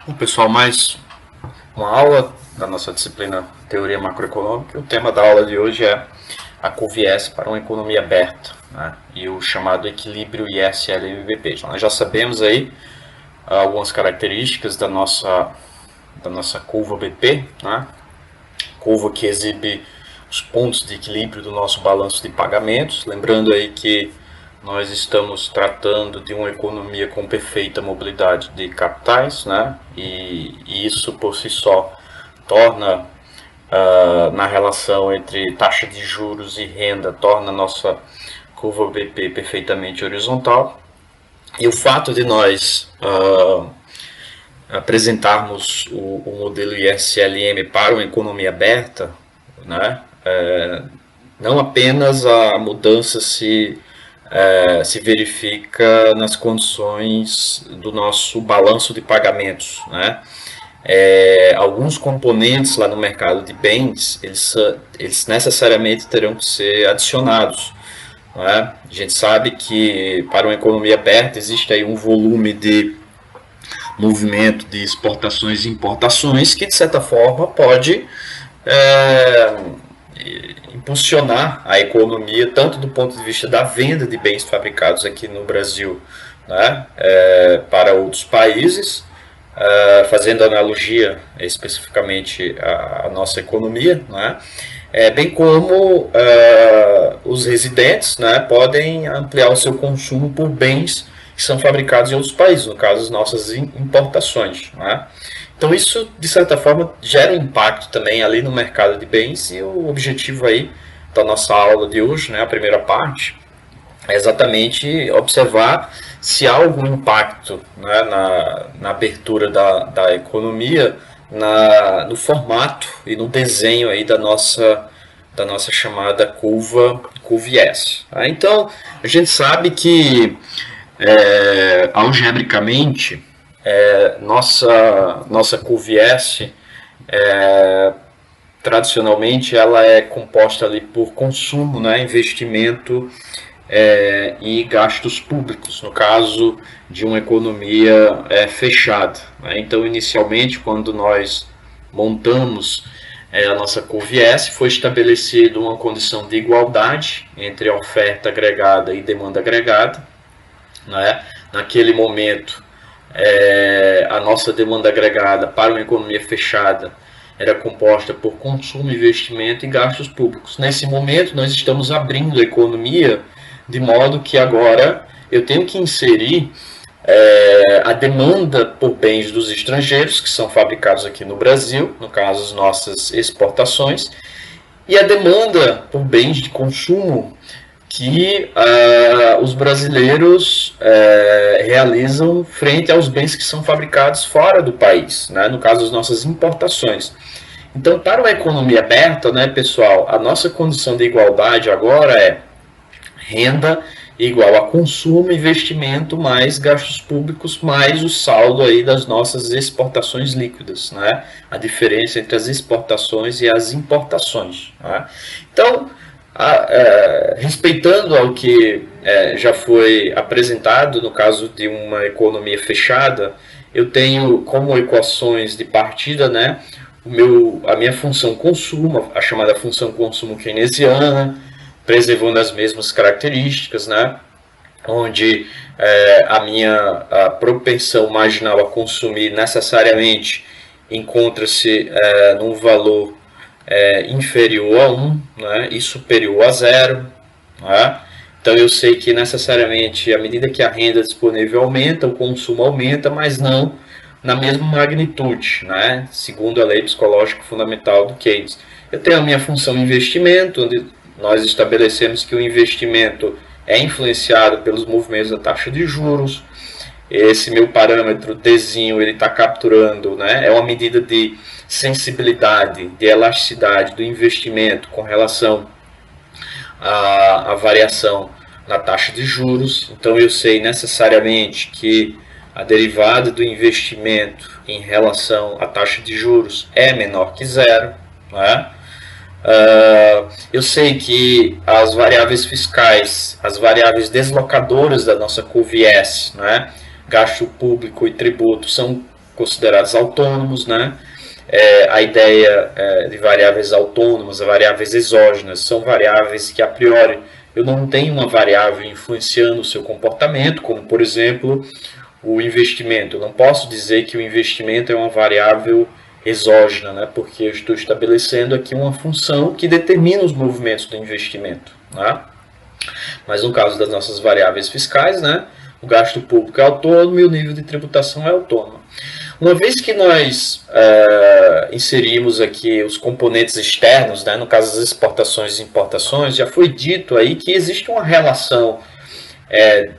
Bom, pessoal, mais uma aula da nossa disciplina Teoria Macroeconômica. O tema da aula de hoje é a CUVIES para uma economia aberta, né? E o chamado equilíbrio ISL-MBP. Nós já sabemos aí algumas características da nossa curva BP, né? Curva que exibe os pontos de equilíbrio do nosso balanço de pagamentos. Lembrando aí que nós estamos tratando de uma economia com perfeita mobilidade de capitais, né? E isso por si só torna, na relação entre taxa de juros e renda, torna a nossa curva BP perfeitamente horizontal. E o fato de nós apresentarmos o modelo ISLM para uma economia aberta, né? Não apenas a mudança se verifica nas condições do nosso balanço de pagamentos, né? Alguns componentes lá no mercado de bens, eles necessariamente terão que ser adicionados, né? A gente sabe que para uma economia aberta existe aí um volume de movimento de exportações e importações que de certa forma pode é, impulsionar a economia tanto do ponto de vista da venda de bens fabricados aqui no Brasil, né, para outros países, fazendo analogia especificamente à nossa economia, né, bem como os residentes, né, podem ampliar o seu consumo por bens que são fabricados em outros países, no caso as nossas importações, né? Então isso de certa forma gera um impacto também ali no mercado de bens, e o objetivo aí da nossa aula de hoje, né, a primeira parte, é exatamente observar se há algum impacto, né, na abertura da economia, no formato e no desenho aí da nossa chamada curva IS. Tá? Então, a gente sabe que, algebricamente, nossa curva IS, tradicionalmente, ela é composta ali por consumo, né, investimento e gastos públicos, no caso de uma economia fechada, né? Então, inicialmente, quando nós montamos a nossa curva IS, foi estabelecida uma condição de igualdade entre a oferta agregada e demanda agregada, né? Naquele momento, a nossa demanda agregada para uma economia fechada era composta por consumo, investimento e gastos públicos. Nesse momento, nós estamos abrindo a economia de modo que agora eu tenho que inserir a demanda por bens dos estrangeiros, que são fabricados aqui no Brasil, no caso as nossas exportações, e a demanda por bens de consumo que os brasileiros realizam frente aos bens que são fabricados fora do país, né? No caso, as nossas importações. Então, para uma economia aberta, né, pessoal, a nossa condição de igualdade agora é renda igual a consumo, investimento mais gastos públicos mais o saldo aí das nossas exportações líquidas, né? A diferença entre as exportações e as importações, né? Então, respeitando ao que já foi apresentado no caso de uma economia fechada, eu tenho como equações de partida, né, a minha função consumo, a chamada função consumo keynesiana, preservando as mesmas características, né, onde a propensão marginal a consumir necessariamente encontra-se num valor inferior a 1, né, e superior a 0. Né? Então eu sei que necessariamente, à medida que a renda disponível aumenta, o consumo aumenta, mas não na mesma magnitude, né? Segundo a lei psicológica fundamental do Keynes. Eu tenho a minha função investimento, onde nós estabelecemos que o investimento é influenciado pelos movimentos da taxa de juros. Esse meu parâmetro Dzinho, ele está capturando, né? É uma medida de sensibilidade, de elasticidade do investimento com relação à variação na taxa de juros. Então eu sei necessariamente que a derivada do investimento em relação à taxa de juros é menor que zero, né? Eu sei que as variáveis fiscais, as variáveis deslocadoras da nossa curva IS, né, gasto público e tributo, são considerados autônomos, né? A ideia de variáveis autônomas, variáveis exógenas, são variáveis que a priori eu não tenho uma variável influenciando o seu comportamento, como por exemplo o investimento. Eu não posso dizer que o investimento é uma variável exógena, né? Porque eu estou estabelecendo aqui uma função que determina os movimentos do investimento, né? Mas no caso das nossas variáveis fiscais, né, o gasto público é autônomo e o nível de tributação é autônomo. Uma vez que nós inserimos aqui os componentes externos, né, no caso das exportações e importações, já foi dito aí que existe uma relação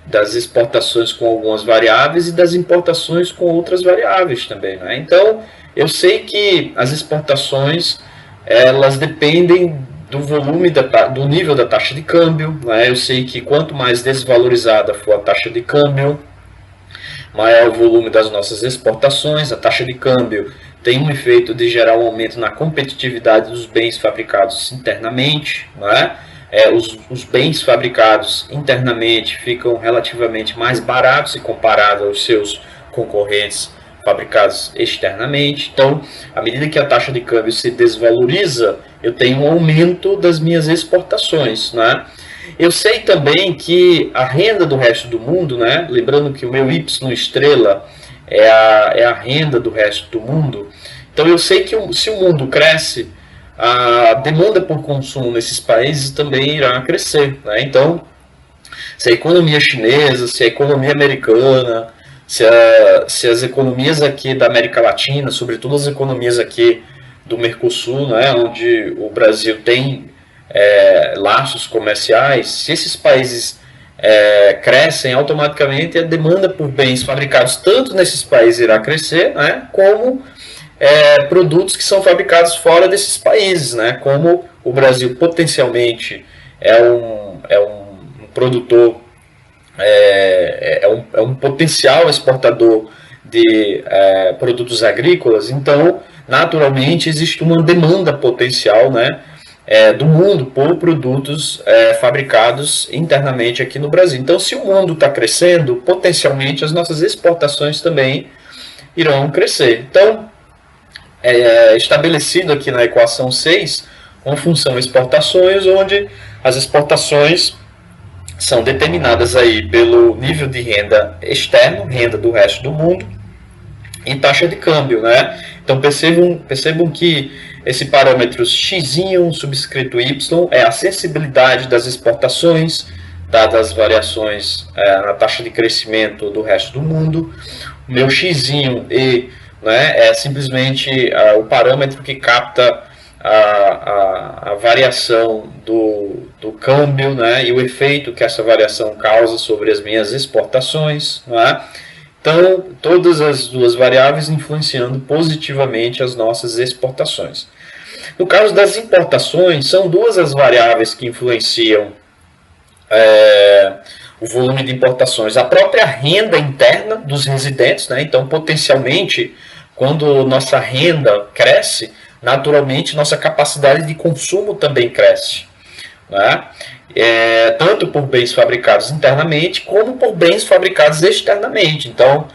das exportações com algumas variáveis e das importações com outras variáveis também, né? Então, eu sei que as exportações elas dependem do volume, do nível da taxa de câmbio, né? Eu sei que quanto mais desvalorizada for a taxa de câmbio, maior o volume das nossas exportações. A taxa de câmbio tem um efeito de gerar um aumento na competitividade dos bens fabricados internamente, né? Os bens fabricados internamente ficam relativamente mais baratos se comparado aos seus concorrentes fabricados externamente. Então, à medida que a taxa de câmbio se desvaloriza, eu tenho um aumento das minhas exportações, né? Eu sei também que a renda do resto do mundo, né? Lembrando que o meu Y estrela é a renda do resto do mundo. Então, eu sei que se o mundo cresce, a demanda por consumo nesses países também irá crescer, né? Então, se a economia chinesa, se a economia americana, se as economias aqui da América Latina, sobretudo as economias aqui do Mercosul, né, onde o Brasil tem laços comerciais, se esses países crescem, automaticamente a demanda por bens fabricados tanto nesses países irá crescer, né, como produtos que são fabricados fora desses países, né, como o Brasil potencialmente é um produtor, é um potencial exportador de produtos agrícolas. Então, naturalmente, existe uma demanda potencial, né, do mundo por produtos fabricados internamente aqui no Brasil. Então, se o mundo está crescendo, potencialmente as nossas exportações também irão crescer. Então, estabelecido aqui na equação 6, uma função exportações, onde as exportações são determinadas aí pelo nível de renda externo, renda do resto do mundo, e taxa de câmbio, né? Então percebam que esse parâmetro x subscrito y é a sensibilidade das exportações, dadas as variações na taxa de crescimento do resto do mundo. O meu x e, né, é simplesmente o parâmetro que capta a variação do câmbio, né, e o efeito que essa variação causa sobre as minhas exportações, né? Então, todas as duas variáveis influenciando positivamente as nossas exportações. No caso das importações, são duas as variáveis que influenciam o volume de importações. A própria renda interna dos residentes, né? Então, potencialmente, quando nossa renda cresce, naturalmente nossa capacidade de consumo também cresce, né? Tanto por bens fabricados internamente como por bens fabricados externamente. Então,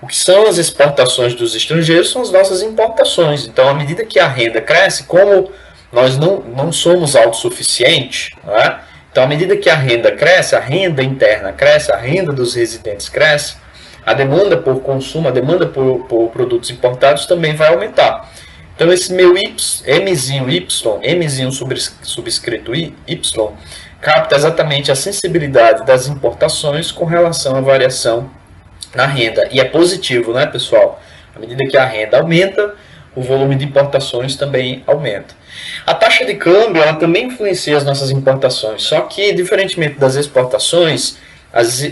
o que são as exportações dos estrangeiros são as nossas importações. Então, à medida que a renda cresce, como nós não somos autossuficientes, né? Então, à medida que a renda cresce, a renda interna cresce, a renda dos residentes cresce, a demanda por consumo, a demanda por produtos importados também vai aumentar. Então, esse meu Mzinho subscrito Y, capta exatamente a sensibilidade das importações com relação à variação na renda. E é positivo, né, pessoal? À medida que a renda aumenta, o volume de importações também aumenta. A taxa de câmbio ela também influencia as nossas importações, só que, diferentemente das exportações,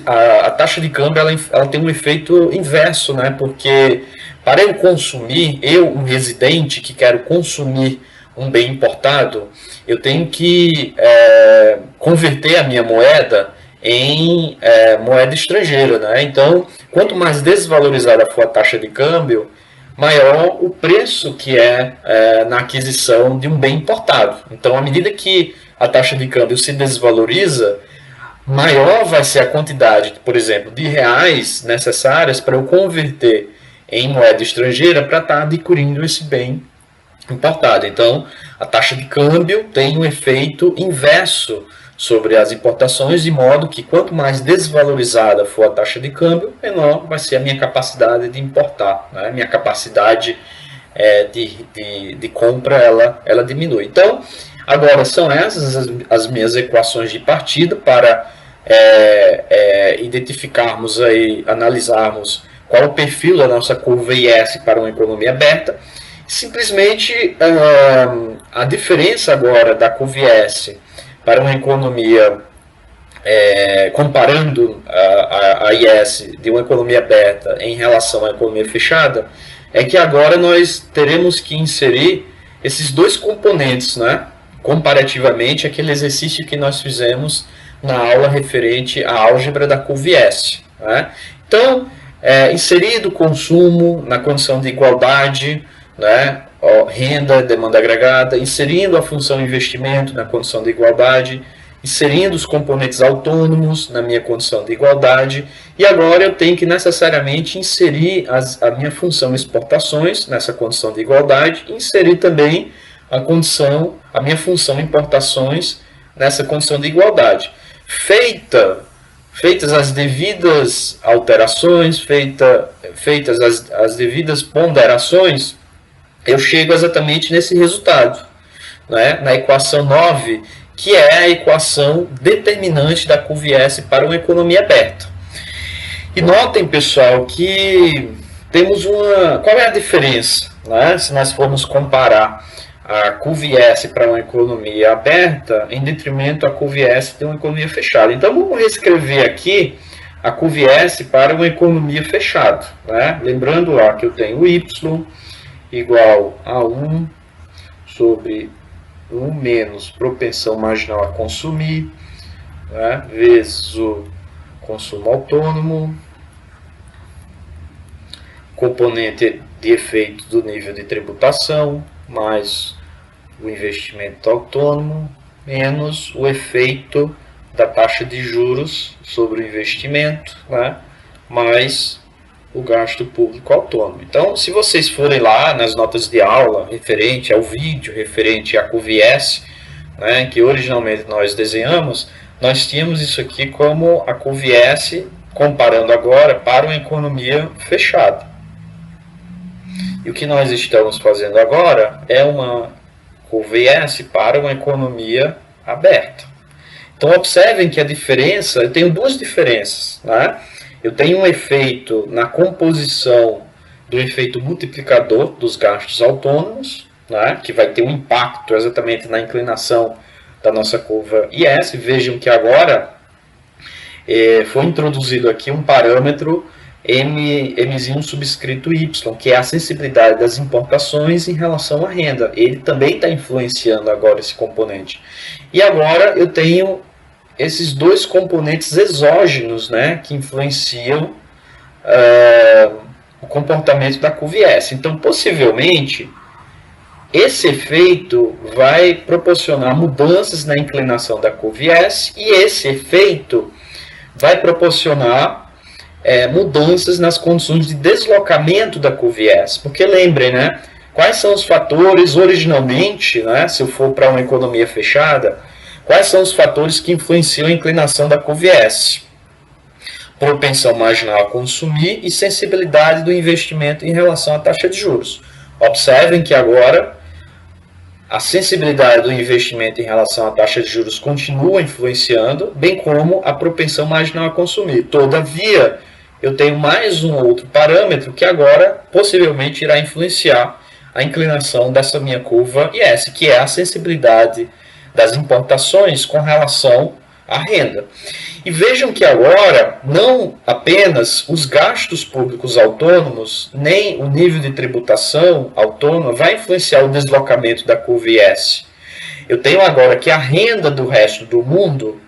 a taxa de câmbio ela tem um efeito inverso, né? Porque para eu consumir, um residente que quero consumir um bem importado, eu tenho que converter a minha moeda em moeda estrangeira, né? Então, quanto mais desvalorizada for a taxa de câmbio, maior o preço que na aquisição de um bem importado. Então, à medida que a taxa de câmbio se desvaloriza, maior vai ser a quantidade, por exemplo, de reais necessárias para eu converter em moeda estrangeira para estar adquirindo esse bem importado. Então, a taxa de câmbio tem um efeito inverso sobre as importações, de modo que quanto mais desvalorizada for a taxa de câmbio, menor vai ser a minha capacidade de importar, né? Minha capacidade de compra ela diminui. Então, agora são essas as minhas equações de partida para identificarmos aí, analisarmos qual é o perfil da nossa curva IS para uma economia aberta. Simplesmente a diferença agora da curva IS para uma economia, comparando a IS de uma economia aberta em relação à economia fechada, é que agora nós teremos que inserir esses dois componentes, né? Comparativamente àquele exercício que nós fizemos na aula referente à álgebra da curva IS, né? Então, inserido o consumo na condição de igualdade, né? Renda, demanda agregada, inserindo a função investimento na condição de igualdade, inserindo os componentes autônomos na minha condição de igualdade, e agora eu tenho que necessariamente inserir a minha função exportações nessa condição de igualdade, e inserir também a minha função importações nessa condição de igualdade. Feitas as devidas alterações, feitas as devidas ponderações, eu chego exatamente nesse resultado, né? Na equação 9, que é a equação determinante da curva IS para uma economia aberta. E notem, pessoal, que temos qual é a diferença, né? Se nós formos comparar a curva IS para uma economia aberta em detrimento à curva IS de uma economia fechada. Então, vamos reescrever aqui a curva IS para uma economia fechada, né? Lembrando lá que eu tenho Y igual a 1 sobre 1 menos propensão marginal a consumir, né, vezes o consumo autônomo, componente de efeito do nível de tributação, mais o investimento autônomo, menos o efeito da taxa de juros sobre o investimento, né, mais o gasto público autônomo. Então, se vocês forem lá nas notas de aula, referente ao vídeo, referente à curva IS, né, que originalmente nós desenhamos, nós tínhamos isso aqui como a curva IS, comparando agora para uma economia fechada. E o que nós estamos fazendo agora é uma curva IS para uma economia aberta. Então, observem que a diferença, eu tenho duas diferenças, né? Eu tenho um efeito na composição do efeito multiplicador dos gastos autônomos, né, que vai ter um impacto exatamente na inclinação da nossa curva IS. Vejam que agora foi introduzido aqui um parâmetro Mzinho subscrito Y, que é a sensibilidade das importações em relação à renda. Ele também está influenciando agora esse componente. E agora eu tenho esses dois componentes exógenos, né, que influenciam o comportamento da curva IS. Então, possivelmente, esse efeito vai proporcionar mudanças na inclinação da curva IS, e esse efeito vai proporcionar mudanças nas condições de deslocamento da curva IS. Porque lembrem, né, quais são os fatores originalmente, né, se eu for para uma economia fechada, quais são os fatores que influenciam a inclinação da curva IS? Propensão marginal a consumir e sensibilidade do investimento em relação à taxa de juros. Observem que agora a sensibilidade do investimento em relação à taxa de juros continua influenciando, bem como a propensão marginal a consumir. Todavia, eu tenho mais um outro parâmetro que agora possivelmente irá influenciar a inclinação dessa minha curva IS, que é a sensibilidade das importações com relação à renda. E vejam que agora não apenas os gastos públicos autônomos, nem o nível de tributação autônoma vai influenciar o deslocamento da curva IS. Eu tenho agora que a renda do resto do mundo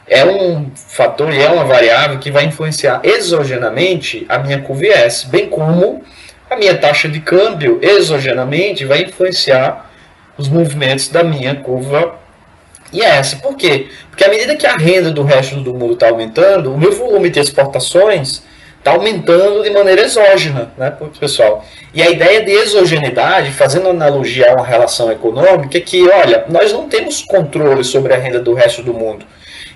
é um fator e é uma variável que vai influenciar exogenamente a minha curva IS, bem como a minha taxa de câmbio exogenamente vai influenciar os movimentos da minha curva IS. Por quê? Porque à medida que a renda do resto do mundo está aumentando, o meu volume de exportações está aumentando de maneira exógena, né, pessoal? E a ideia de exogeneidade, fazendo analogia a uma relação econômica, é que, olha, nós não temos controle sobre a renda do resto do mundo.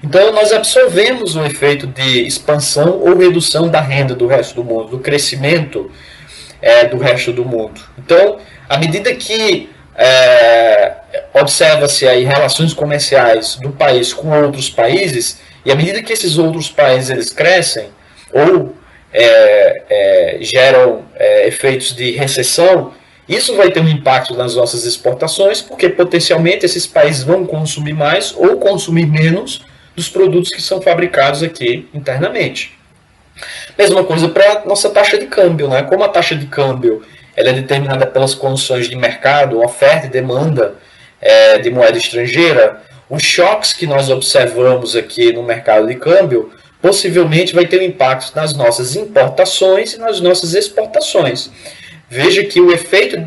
Então, nós absorvemos o efeito de expansão ou redução da renda do resto do mundo, do crescimento do resto do mundo. Então, à medida que observa-se aí relações comerciais do país com outros países, e à medida que esses outros países eles crescem, ou geram efeitos de recessão, isso vai ter um impacto nas nossas exportações, porque potencialmente esses países vão consumir mais ou consumir menos dos produtos que são fabricados aqui internamente. Mesma coisa para a nossa taxa de câmbio, né? Como a taxa de câmbio ela é determinada pelas condições de mercado, oferta e demanda de moeda estrangeira, os choques que nós observamos aqui no mercado de câmbio possivelmente vai ter um impacto nas nossas importações e nas nossas exportações. Veja que o efeito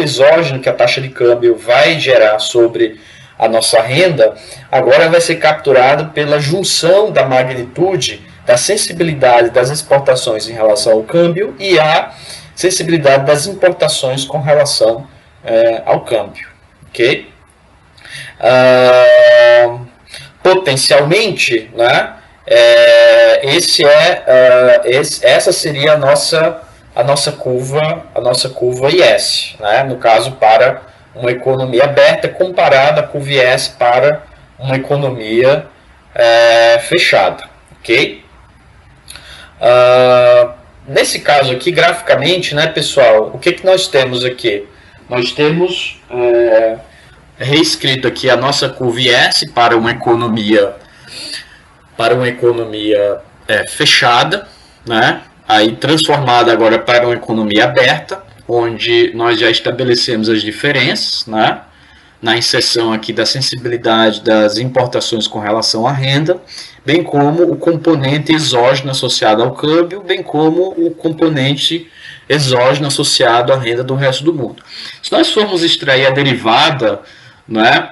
exógeno que a taxa de câmbio vai gerar sobre a nossa renda agora vai ser capturado pela junção da magnitude da sensibilidade das exportações em relação ao câmbio e a sensibilidade das importações com relação ao câmbio. Ok? Potencialmente, né, essa seria a nossa curva IS, né, no caso para uma economia aberta comparada à curva IS para uma economia fechada. Ok? Nesse caso aqui, graficamente, né, pessoal, o que nós temos aqui? Nós temos reescrito aqui a nossa curva IS para uma economia fechada, né? Aí transformada agora para uma economia aberta, onde nós já estabelecemos as diferenças, né? Na inserção aqui da sensibilidade das importações com relação à renda, bem como o componente exógeno associado ao câmbio, bem como o componente exógeno associado à renda do resto do mundo. Se nós formos extrair a derivada, né,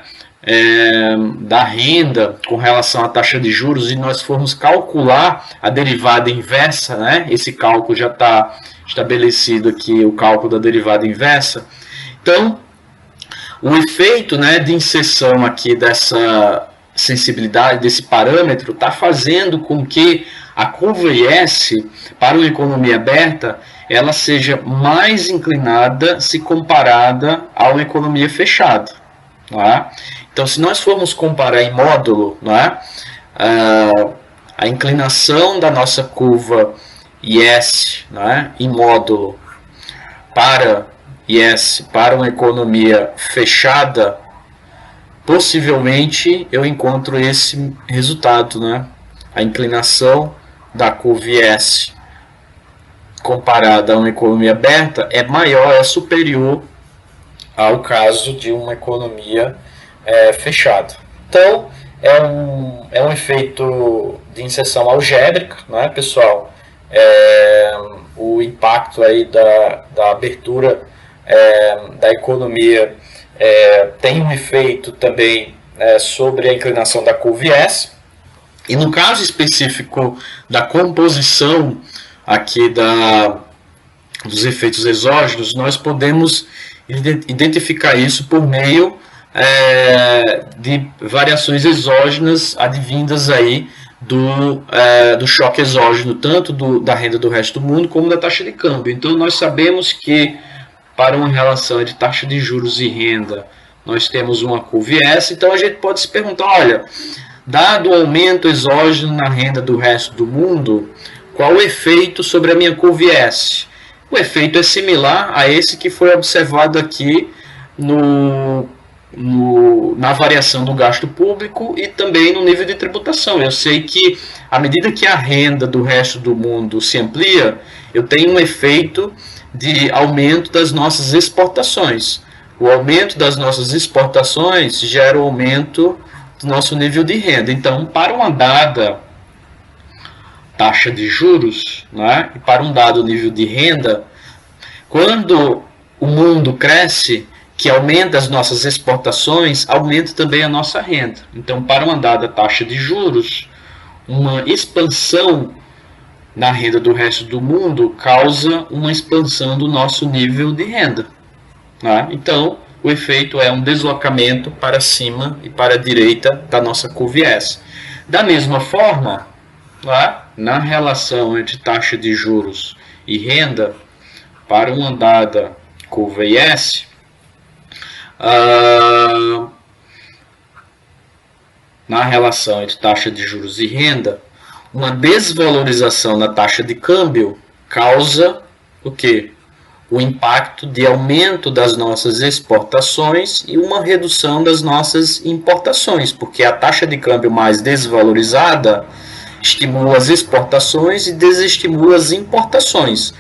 da renda com relação à taxa de juros e nós formos calcular a derivada inversa, né, esse cálculo já está estabelecido aqui, o cálculo da derivada inversa. Então, o efeito, né, de inserção aqui dessa sensibilidade, desse parâmetro, está fazendo com que a curva IS, para uma economia aberta, ela seja mais inclinada se comparada a uma economia fechada. Não é? Então, se nós formos comparar em módulo, não é? A inclinação da nossa curva IS, não é? Em módulo para IS para uma economia fechada, possivelmente eu encontro esse resultado, né? A inclinação da curva IS comparada a uma economia aberta é maior, é superior ao caso de uma economia fechada. Então, é um efeito de inserção algébrica, né, pessoal? O impacto aí da abertura da economia tem um efeito também sobre a inclinação da curva IS. E no caso específico da composição aqui dos efeitos exógenos, nós podemos identificar isso por meio de variações exógenas advindas aí do choque exógeno, tanto da renda do resto do mundo como da taxa de câmbio. Então nós sabemos que para uma relação de taxa de juros e renda nós temos uma curva IS, então a gente pode se perguntar, olha, dado o aumento exógeno na renda do resto do mundo, qual o efeito sobre a minha curva IS? O efeito é similar a esse que foi observado aqui na variação do gasto público e também no nível de tributação. Eu sei que à medida que a renda do resto do mundo se amplia, eu tenho um efeito de aumento das nossas exportações. O aumento das nossas exportações gera o aumento do nosso nível de renda. Então, para uma dada taxa de juros, né, e para um dado nível de renda, quando o mundo cresce, que aumenta as nossas exportações, aumenta também a nossa renda. Então, para uma dada taxa de juros, uma expansão na renda do resto do mundo causa uma expansão do nosso nível de renda. Né? Então, o efeito é um deslocamento para cima e para a direita da nossa curva IS. Da mesma forma, lá, na relação entre taxa de juros e renda, para uma dada curva IS, na relação entre taxa de juros e renda, uma desvalorização na taxa de câmbio causa o quê? O impacto de aumento das nossas exportações e uma redução das nossas importações, porque a taxa de câmbio mais desvalorizada estimula as exportações e desestimula as importações.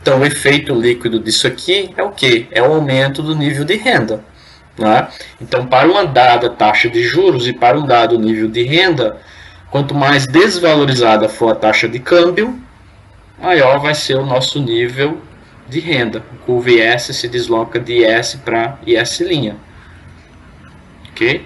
Então, o efeito líquido disso aqui é o quê? É o aumento do nível de renda. Né? Então, para uma dada taxa de juros e para um dado nível de renda, quanto mais desvalorizada for a taxa de câmbio, maior vai ser o nosso nível de renda. O curva IS se desloca de IS para IS'. Ok?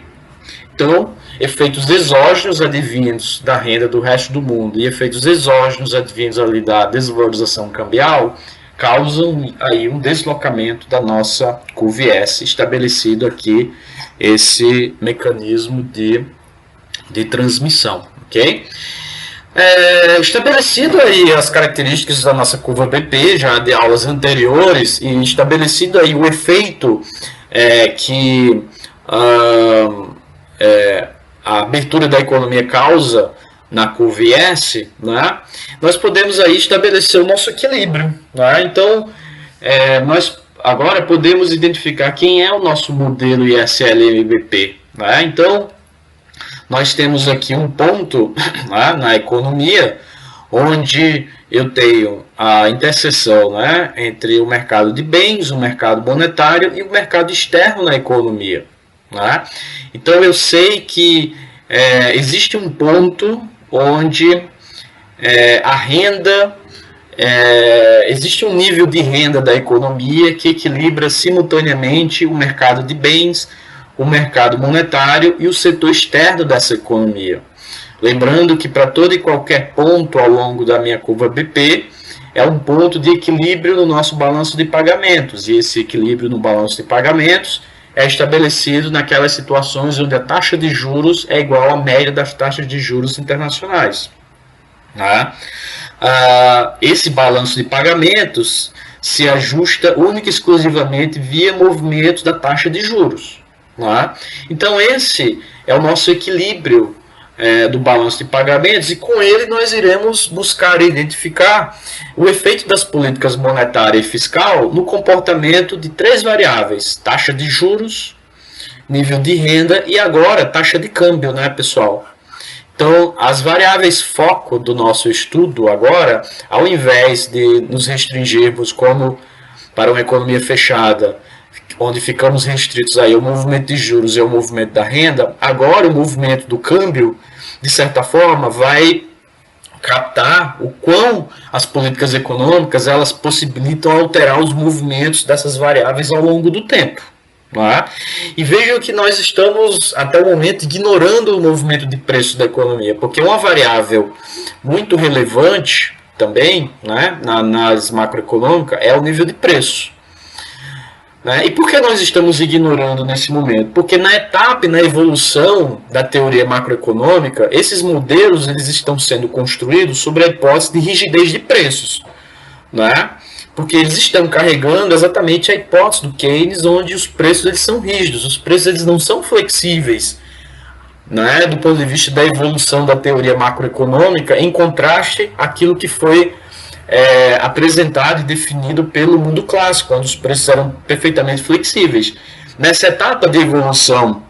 Então, efeitos exógenos advindos da renda do resto do mundo e efeitos exógenos advindos ali da desvalorização cambial causam aí um deslocamento da nossa curva IS, estabelecido aqui esse mecanismo de transmissão, ok? Estabelecido aí as características da nossa curva BP, já de aulas anteriores, e estabelecido aí o efeito que a abertura da economia causa na curva IS, né, nós podemos aí estabelecer o nosso equilíbrio. Né? Então, nós agora podemos identificar quem é o nosso modelo ISLM-BP. Né? Então, nós temos aqui um ponto né, na economia onde eu tenho a interseção né, entre o mercado de bens, o mercado monetário e o mercado externo na economia. Né? Então eu sei que existe um ponto onde a renda, existe um nível de renda da economia que equilibra simultaneamente o mercado de bens, o mercado monetário e o setor externo dessa economia. Lembrando que para todo e qualquer ponto ao longo da minha curva BP, é um ponto de equilíbrio no nosso balanço de pagamentos, e esse equilíbrio no balanço de pagamentos é estabelecido naquelas situações onde a taxa de juros é igual à média das taxas de juros internacionais. Tá? Esse balanço de pagamentos se ajusta única e exclusivamente via movimento da taxa de juros. Tá? Então esse é o nosso equilíbrio do balanço de pagamentos, e com ele nós iremos buscar identificar o efeito das políticas monetária e fiscal no comportamento de três variáveis: taxa de juros, nível de renda e agora taxa de câmbio, né, pessoal? Então, as variáveis foco do nosso estudo agora, ao invés de nos restringirmos como para uma economia fechada, onde ficamos restritos aí ao movimento de juros e ao movimento da renda, agora o movimento do câmbio, de certa forma, vai captar o quão as políticas econômicas elas possibilitam alterar os movimentos dessas variáveis ao longo do tempo. Tá? E vejam que nós estamos, até o momento, ignorando o movimento de preço da economia, porque uma variável muito relevante também, né, na análise macroeconômica é o nível de preço. E por que nós estamos ignorando nesse momento? Porque na etapa e na evolução da teoria macroeconômica, esses modelos eles estão sendo construídos sobre a hipótese de rigidez de preços. Porque eles estão carregando exatamente a hipótese do Keynes, onde os preços eles são rígidos, os preços eles não são flexíveis, do ponto de vista da evolução da teoria macroeconômica, em contraste àquilo que foi apresentado e definido pelo mundo clássico, onde os preços eram perfeitamente flexíveis. Nessa etapa de evolução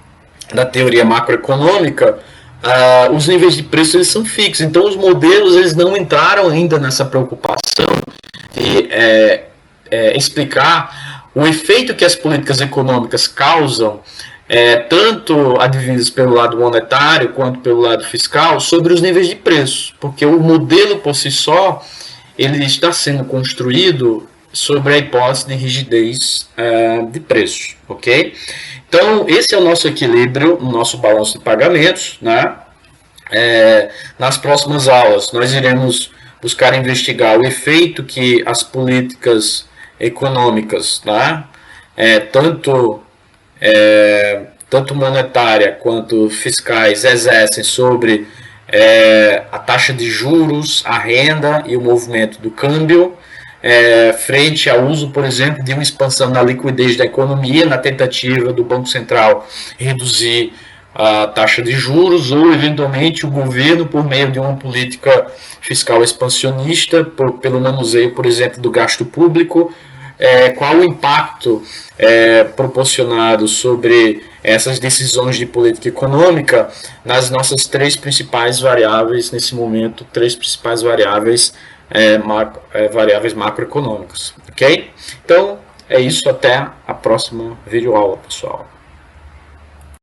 da teoria macroeconômica, os níveis de preço eles são fixos, então os modelos eles não entraram ainda nessa preocupação de explicar o efeito que as políticas econômicas causam, tanto advindas pelo lado monetário quanto pelo lado fiscal, sobre os níveis de preço, porque o modelo por si só ele está sendo construído sobre a hipótese de rigidez de preço, ok? Então, esse é o nosso equilíbrio no nosso balanço de pagamentos, né? Nas próximas aulas, nós iremos buscar investigar o efeito que as políticas econômicas, né, tanto tanto monetária quanto fiscais exercem sobre a taxa de juros, a renda e o movimento do câmbio, frente ao uso, por exemplo, de uma expansão na liquidez da economia, na tentativa do Banco Central reduzir a taxa de juros, ou eventualmente o governo, por meio de uma política fiscal expansionista, pelo manuseio, por exemplo, do gasto público, qual o impacto proporcionado sobre essas decisões de política econômica nas nossas três principais variáveis, nesse momento, três principais variáveis, variáveis macroeconômicas, ok? Então, é isso, até a próxima videoaula, pessoal.